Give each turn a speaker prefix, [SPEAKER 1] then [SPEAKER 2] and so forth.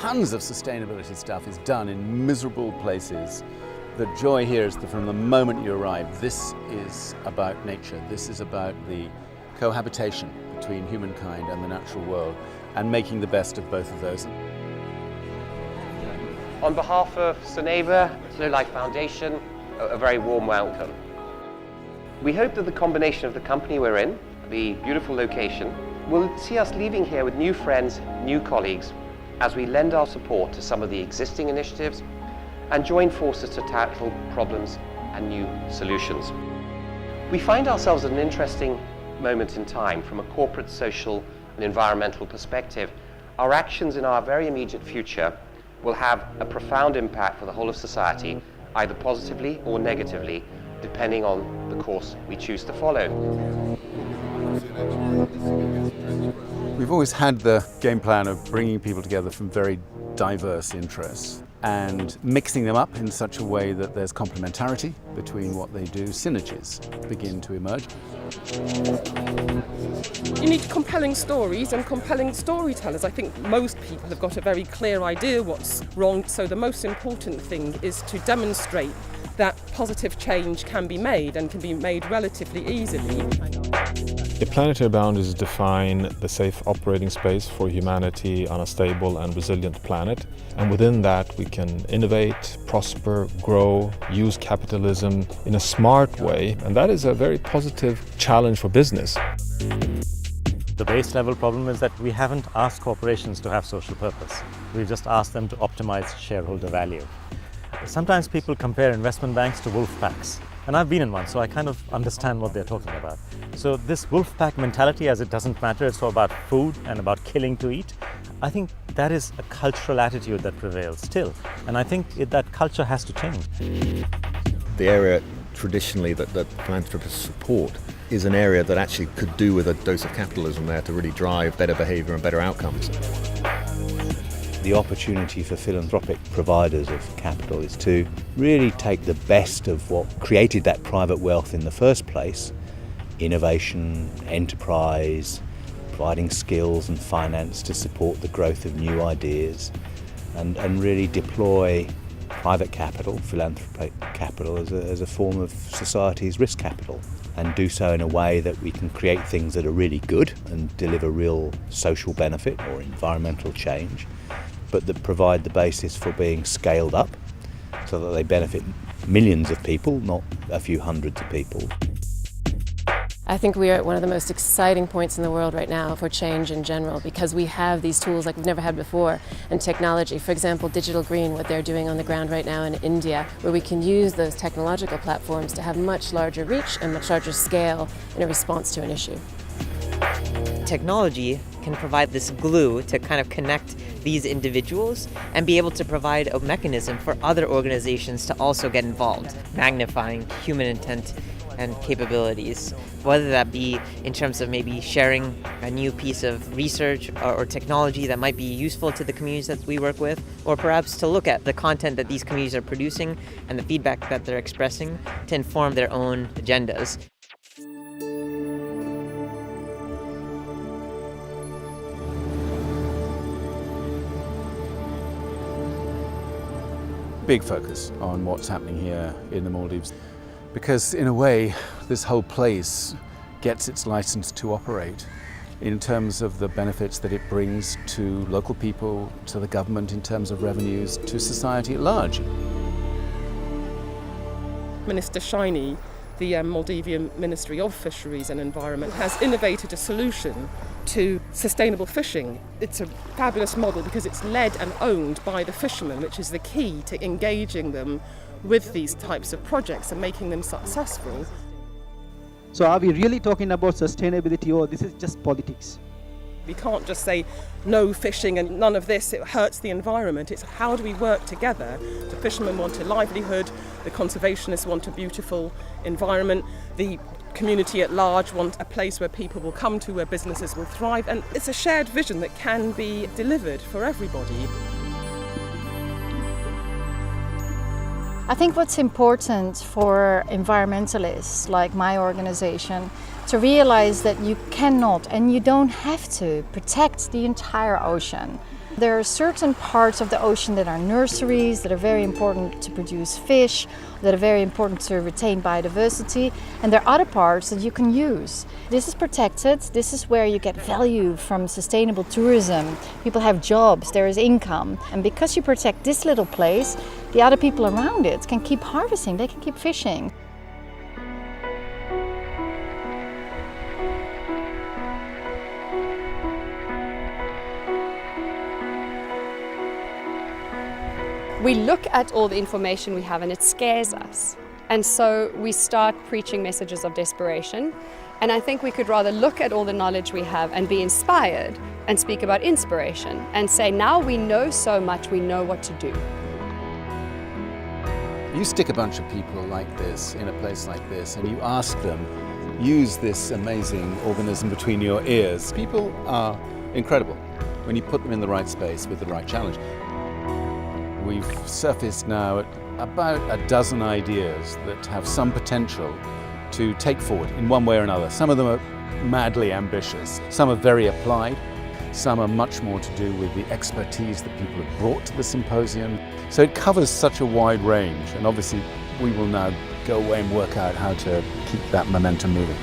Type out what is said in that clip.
[SPEAKER 1] tons of sustainability stuff is done in miserable places. The joy here is that from the moment you arrive, this is about nature. This is about the cohabitation between humankind and the natural world and making the best of both of those.
[SPEAKER 2] On behalf of Soneva, Slow Life Foundation, a very warm welcome. We hope that the combination of the company we're in, the beautiful location, will see us leaving here with new friends, new colleagues, as we lend our support to some of the existing initiatives and join forces to tackle problems and new solutions. We find ourselves at an interesting moment in time from a corporate, social and environmental perspective. Our actions in our very immediate future will have a profound impact for the whole of society, either positively or negatively, depending on the course we choose to follow.
[SPEAKER 1] We've always had the game plan of bringing people together from very diverse interests and mixing them up in such a way that there's complementarity between what they do. Synergies begin to emerge.
[SPEAKER 3] You need compelling stories and compelling storytellers. I think most people have got a very clear idea what's wrong, so the most important thing is to demonstrate that positive change can be made and can be made relatively easily.
[SPEAKER 4] The planetary boundaries define the safe operating space for humanity on a stable and resilient planet. And within that we can innovate, prosper, grow, use capitalism in a smart way. And that is a very positive challenge for business.
[SPEAKER 5] The base level problem is that we haven't asked corporations to have social purpose. We've just asked them to optimize shareholder value. Sometimes people compare investment banks to wolf packs. And I've been in one, so I kind of understand what they're talking about. So this wolf pack mentality, as it doesn't matter, it's all about food and about killing to eat. I think that is a cultural attitude that prevails still. And I think that culture has to change.
[SPEAKER 6] The area traditionally that philanthropists support is an area that actually could do with a dose of capitalism there to really drive better behavior and better outcomes.
[SPEAKER 7] The opportunity for philanthropic providers of capital is to really take the best of what created that private wealth in the first place, innovation, enterprise, providing skills and finance to support the growth of new ideas, and really deploy private capital, philanthropic capital, as a form of society's risk capital, and do so in a way that we can create things that are really good and deliver real social benefit or environmental change, but that provide the basis for being scaled up so that they benefit millions of people, not a few hundreds of people.
[SPEAKER 8] I think we are at one of the most exciting points in the world right now for change in general, because we have these tools like we've never had before, and technology. For example, Digital Green, what they're doing on the ground right now in India, where we can use those technological platforms to have much larger reach and much larger scale in a response to an issue.
[SPEAKER 9] Technology can provide this glue to kind of connect these individuals and be able to provide a mechanism for other organizations to also get involved, magnifying human intent and capabilities, whether that be in terms of maybe sharing a new piece of research or technology that might be useful to the communities that we work with, or perhaps to look at the content that these communities are producing and the feedback that they're expressing to inform their own agendas.
[SPEAKER 1] Big focus on what's happening here in the Maldives, because in a way this whole place gets its license to operate in terms of the benefits that it brings to local people, to the government in terms of revenues, to society at large.
[SPEAKER 3] Minister Shiny, the Maldivian Ministry of Fisheries and Environment, has innovated a solution to sustainable fishing. It's a fabulous model because it's led and owned by the fishermen, which is the key to engaging them with these types of projects and making them successful.
[SPEAKER 10] So are we really talking about sustainability, or this is just politics?
[SPEAKER 3] We can't just say no fishing and none of this, it hurts the environment. It's how do we work together? The fishermen want a livelihood, the conservationists want a beautiful environment, the community at large want a place where people will come to, where businesses will thrive, and it's a shared vision that can be delivered for everybody.
[SPEAKER 11] I think what's important for environmentalists like my organization to realize that you cannot and you don't have to protect the entire ocean. There are certain parts of the ocean that are nurseries, that are very important to produce fish, that are very important to retain biodiversity, and there are other parts that you can use. This is protected, this is where you get value from sustainable tourism. People have jobs, there is income, and because you protect this little place, the other people around it can keep harvesting, they can keep fishing.
[SPEAKER 12] We look at all the information we have and it scares us. And so we start preaching messages of desperation. And I think we could rather look at all the knowledge we have and be inspired and speak about inspiration and say, now we know so much, we know what to do.
[SPEAKER 1] You stick a bunch of people like this in a place like this and you ask them, use this amazing organism between your ears. People are incredible when you put them in the right space with the right challenge. We've surfaced now about a dozen ideas that have some potential to take forward in one way or another. Some of them are madly ambitious, some are very applied, some are much more to do with the expertise that people have brought to the symposium. So it covers such a wide range, and obviously we will now go away and work out how to keep that momentum moving.